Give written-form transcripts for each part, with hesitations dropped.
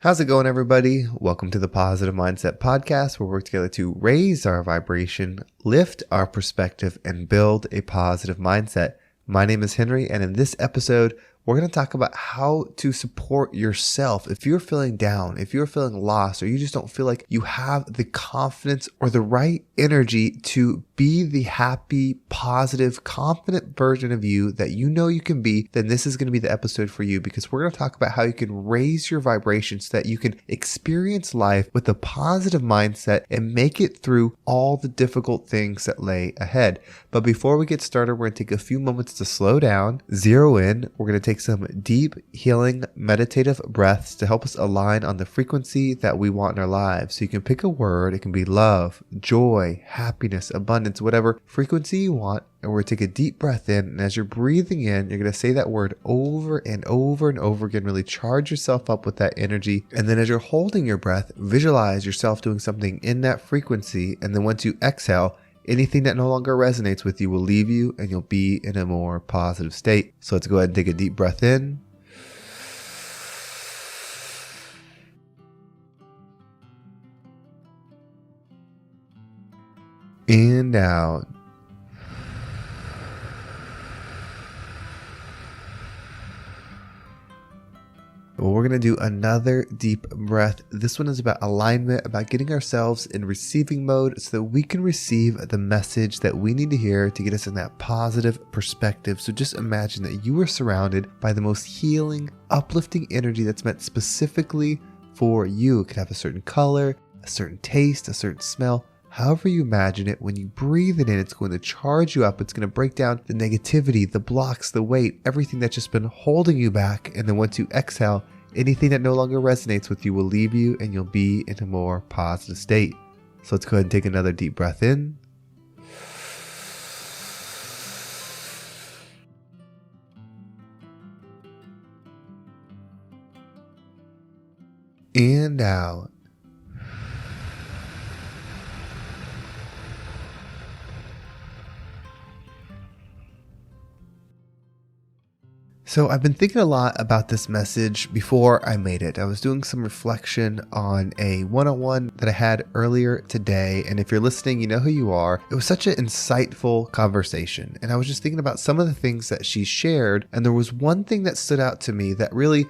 How's it going, everybody? Welcome to the Positive Mindset Podcast, where we work together to raise our vibration, lift our perspective, and build a positive mindset. My name is Henry, and in this episode, we're going to talk about how to support yourself. If you're feeling down, if you're feeling lost, or you just don't feel like you have the confidence or the right energy to be the happy, positive, confident version of you that you know you can be, then this is going to be the episode for you, because we're going to talk about how you can raise your vibration so that you can experience life with a positive mindset and make it through all the difficult things that lay ahead. But before we get started, we're going to take a few moments to slow down, zero in. We're going to take some deep, healing, meditative breaths to help us align on the frequency that we want in our lives. So you can pick a word. It can be love, joy, happiness, abundance, whatever frequency you want. And we're going to take a deep breath in. And as you're breathing in, you're going to say that word over and over and over again. Really charge yourself up with that energy. And then as you're holding your breath, visualize yourself doing something in that frequency. And then once you exhale, anything that no longer resonates with you will leave you and you'll be in a more positive state. So let's go ahead and take a deep breath in. And out. Well, we're going to do another deep breath. This one is about alignment, about getting ourselves in receiving mode so that we can receive the message that we need to hear to get us in that positive perspective. So just imagine that you are surrounded by the most healing, uplifting energy that's meant specifically for you. It could have a certain color, a certain taste, a certain smell. However you imagine it, when you breathe it in, it's going to charge you up. It's going to break down the negativity, the blocks, the weight, everything that's just been holding you back. And then once you exhale, anything that no longer resonates with you will leave you and you'll be in a more positive state. So let's go ahead and take another deep breath in. And out. So I've been thinking a lot about this message before I made it. I was doing some reflection on a one-on-one that I had earlier today. And if you're listening, you know who you are. It was such an insightful conversation. And I was just thinking about some of the things that she shared. And there was one thing that stood out to me that really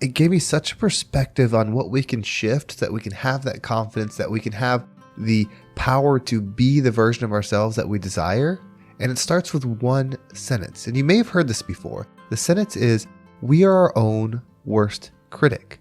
it gave me such a perspective on what we can shift, so that we can have that confidence, that we can have the power to be the version of ourselves that we desire. And it starts with one sentence. And you may have heard this before. The sentence is, we are our own worst critic.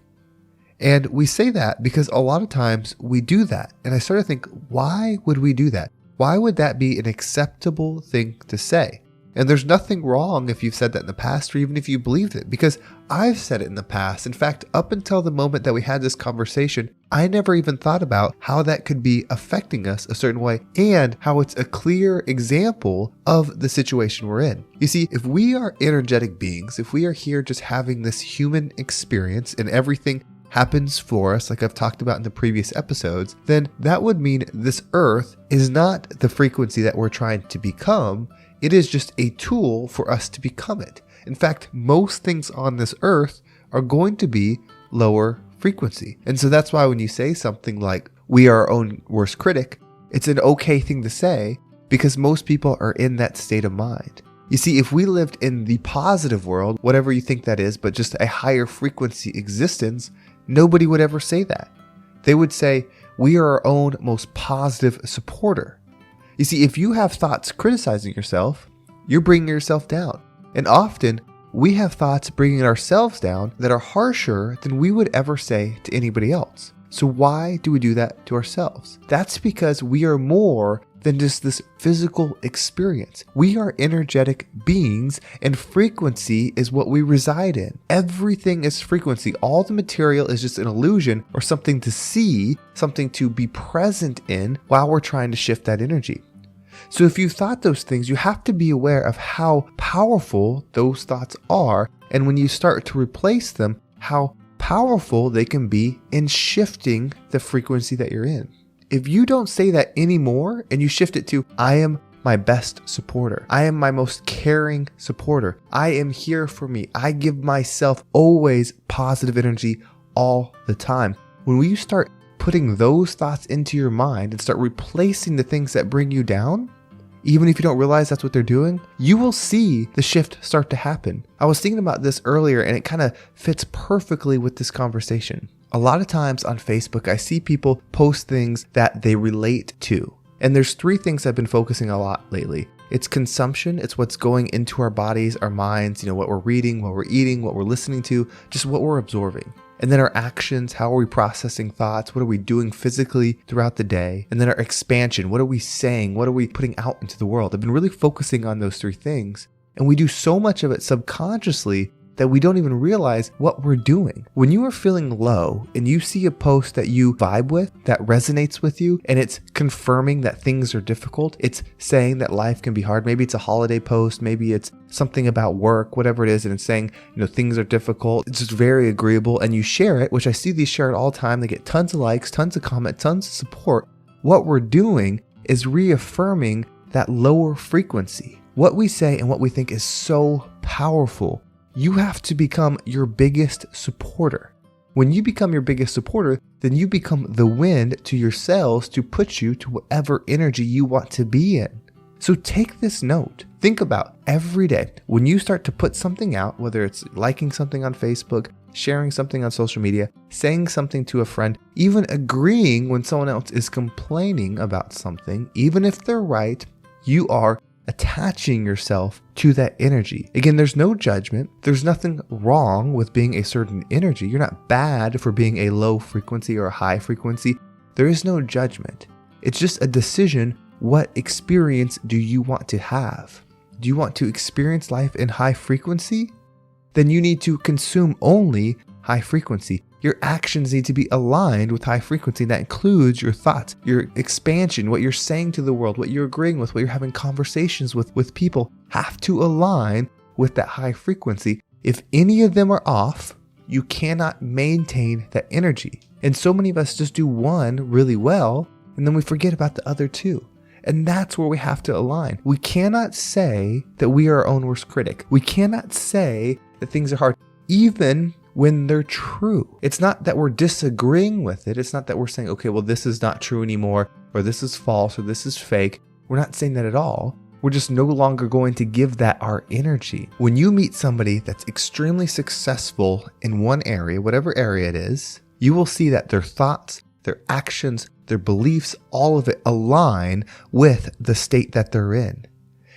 And we say that because a lot of times we do that. And I started to think, why would we do that? Why would that be an acceptable thing to say? And there's nothing wrong if you've said that in the past, or even if you believed it, because I've said it in the past. In fact, up until the moment that we had this conversation, I never even thought about how that could be affecting us a certain way and how it's a clear example of the situation we're in. You see, if we are energetic beings, if we are here just having this human experience and everything happens for us, like I've talked about in the previous episodes, then that would mean this earth is not the frequency that we're trying to become. It is just a tool for us to become it. In fact, most things on this earth are going to be lower frequency. And so that's why when you say something like, we are our own worst critic, it's an okay thing to say because most people are in that state of mind. You see, if we lived in the positive world, whatever you think that is, but just a higher frequency existence, nobody would ever say that. They would say, we are our own most positive supporter. You see, if you have thoughts criticizing yourself, you're bringing yourself down. And often, we have thoughts bringing ourselves down that are harsher than we would ever say to anybody else. So why do we do that to ourselves? That's because we are more than just this physical experience. We are energetic beings, and frequency is what we reside in. Everything is frequency. All the material is just an illusion or something to see, something to be present in while we're trying to shift that energy. So if you thought those things, you have to be aware of how powerful those thoughts are. And when you start to replace them, how powerful they can be in shifting the frequency that you're in. If you don't say that anymore and you shift it to, I am my best supporter. I am my most caring supporter. I am here for me. I give myself always positive energy all the time. When you start putting those thoughts into your mind and start replacing the things that bring you down, even if you don't realize that's what they're doing, you will see the shift start to happen. I was thinking about this earlier and it kind of fits perfectly with this conversation. A lot of times on Facebook, I see people post things that they relate to. And there's 3 things I've been focusing a lot lately. It's consumption, it's what's going into our bodies, our minds, what we're reading, what we're eating, what we're listening to, just what we're absorbing. And then our actions, how are we processing thoughts? What are we doing physically throughout the day? And then our expansion, what are we saying? What are we putting out into the world? I've been really focusing on those 3 things. And we do so much of it subconsciously that we don't even realize what we're doing. When you are feeling low and you see a post that you vibe with, that resonates with you, and it's confirming that things are difficult, it's saying that life can be hard. Maybe it's a holiday post, maybe it's something about work, whatever it is, and it's saying, things are difficult. It's just very agreeable, and you share it, which I see these shared all the time. They get tons of likes, tons of comments, tons of support. What we're doing is reaffirming that lower frequency. What we say and what we think is so powerful. You have to become your biggest supporter. When you become your biggest supporter, then you become the wind to your sails to put you to whatever energy you want to be in. So take this note. Think about every day when you start to put something out, whether it's liking something on Facebook, sharing something on social media, saying something to a friend, even agreeing when someone else is complaining about something, even if they're right, you are attaching yourself to that energy. Again, there's no judgment. There's nothing wrong with being a certain energy. You're not bad for being a low frequency or a high frequency. There is no judgment. It's just a decision. What experience do you want to have? Do you want to experience life in high frequency? Then you need to consume only high frequency. Your actions need to be aligned with high frequency. That includes your thoughts, your expansion, what you're saying to the world, what you're agreeing with, what you're having conversations with people have to align with that high frequency. If any of them are off, you cannot maintain that energy. And so many of us just do one really well, and then we forget about the other 2. And that's where we have to align. We cannot say that we are our own worst critic. We cannot say that things are hard, even when they're true. It's not that we're disagreeing with it. It's not that we're saying, okay, well, this is not true anymore, or this is false, or this is fake. We're not saying that at all. We're just no longer going to give that our energy. When you meet somebody that's extremely successful in one area, whatever area it is, you will see that their thoughts, their actions, their beliefs, all of it align with the state that they're in.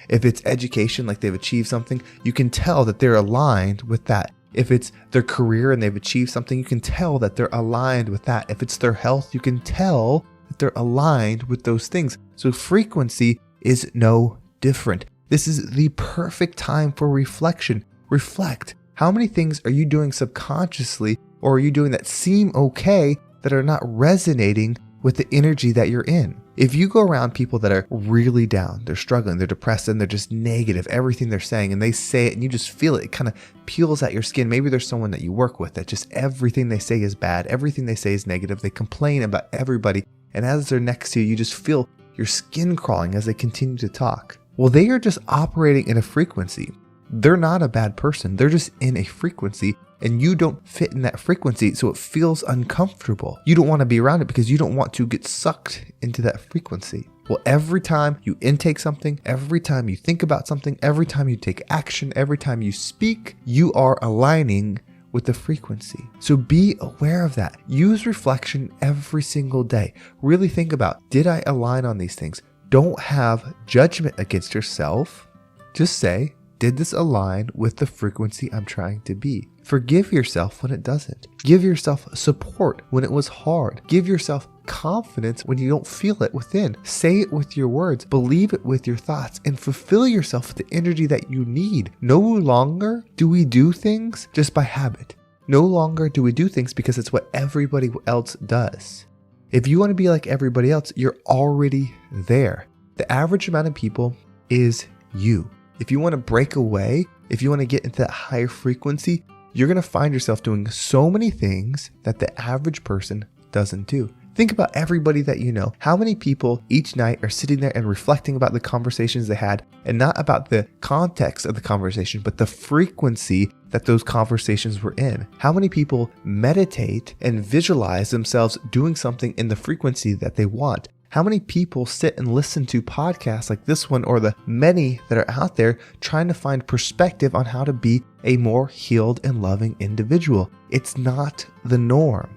If it's education, like they've achieved something, you can tell that they're aligned with that. If it's their career and they've achieved something, you can tell that they're aligned with that. If it's their health, you can tell that they're aligned with those things. So frequency is no different. This is the perfect time for reflection. Reflect. How many things are you doing subconsciously, or are you doing that seem okay, that are not resonating with the energy that you're in? If you go around people that are really down, they're struggling, they're depressed, and they're just negative, everything they're saying, and they say it and you just feel it, it kind of peels at your skin. Maybe there's someone that you work with that just everything they say is bad, everything they say is negative, they complain about everybody, and as they're next to you, you just feel your skin crawling as they continue to talk. Well, they are just operating in a frequency. They're not a bad person, they're just in a frequency, and you don't fit in that frequency, so it feels uncomfortable. You don't want to be around it because you don't want to get sucked into that frequency. Well, every time you intake something, every time you think about something, every time you take action, every time you speak, you are aligning with the frequency. So be aware of that. Use reflection every single day. Really think about, did I align on these things? Don't have judgment against yourself. Just say, did this align with the frequency I'm trying to be? Forgive yourself when it doesn't. Give yourself support when it was hard. Give yourself confidence when you don't feel it within. Say it with your words, believe it with your thoughts, and fulfill yourself with the energy that you need. No longer do we do things just by habit. No longer do we do things because it's what everybody else does. If you want to be like everybody else, you're already there. The average amount of people is you. If you want to break away, if you want to get into that higher frequency, you're going to find yourself doing so many things that the average person doesn't do. Think about everybody that you know. How many people each night are sitting there and reflecting about the conversations they had, and not about the context of the conversation, but the frequency that those conversations were in? How many people meditate and visualize themselves doing something in the frequency that they want? How many people sit and listen to podcasts like this one, or the many that are out there, trying to find perspective on how to be a more healed and loving individual? It's not the norm.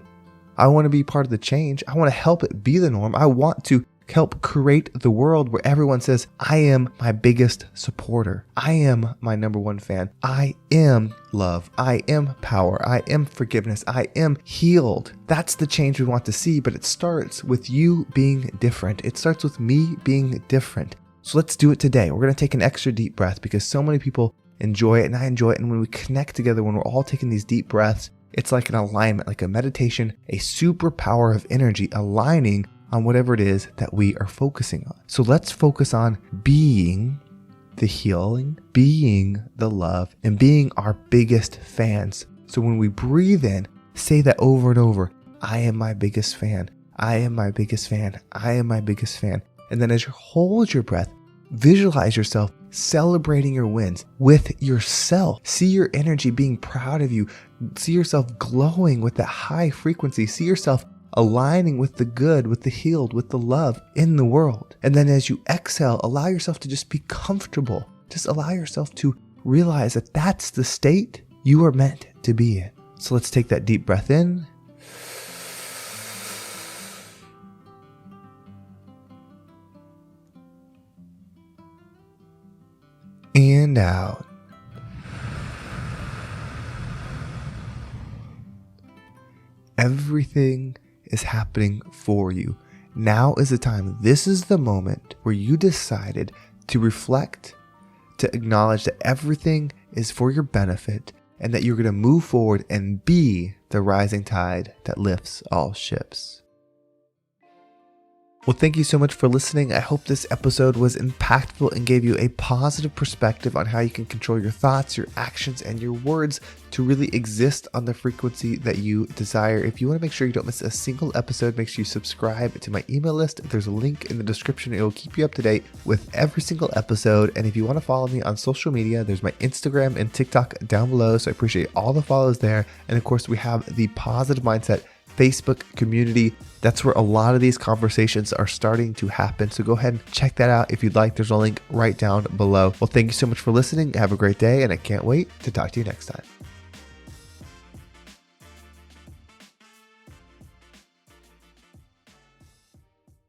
I want to be part of the change. I want to help it be the norm. I want to help create the world where everyone says, I am my biggest supporter. I am my number one fan. I am love. I am power. I am forgiveness. I am healed. That's the change we want to see, but it starts with you being different. It starts with me being different. So let's do it today. We're going to take an extra deep breath because so many people enjoy it and I enjoy it. And when we connect together, when we're all taking these deep breaths, it's like an alignment, like a meditation, a superpower of energy aligning on whatever it is that we are focusing on. So let's focus on being the healing, being the love, and being our biggest fans. So when we breathe in, say that over and over. I am my biggest fan. I am my biggest fan. I am my biggest fan. And then as you hold your breath, visualize yourself celebrating your wins with yourself. See your energy being proud of you. See yourself glowing with that high frequency. See yourself aligning with the good, with the healed, with the love in the world. And then as you exhale, allow yourself to just be comfortable. Just allow yourself to realize that that's the state you are meant to be in. So let's take that deep breath in. And out. Everything is happening for you. Now is the time. This is the moment where you decided to reflect, to acknowledge that everything is for your benefit and that you're going to move forward and be the rising tide that lifts all ships. Well, thank you so much for listening. I hope this episode was impactful and gave you a positive perspective on how you can control your thoughts, your actions, and your words to really exist on the frequency that you desire. If you want to make sure you don't miss a single episode, make sure you subscribe to my email list. There's a link in the description. It will keep you up to date with every single episode. And if you want to follow me on social media, there's my Instagram and TikTok down below. So I appreciate all the follows there. And of course, we have the Positive Mindset Facebook community. That's where a lot of these conversations are starting to happen. So go ahead and check that out if you'd like. There's a link right down below. Well, thank you so much for listening. Have a great day, and I can't wait to talk to you next time.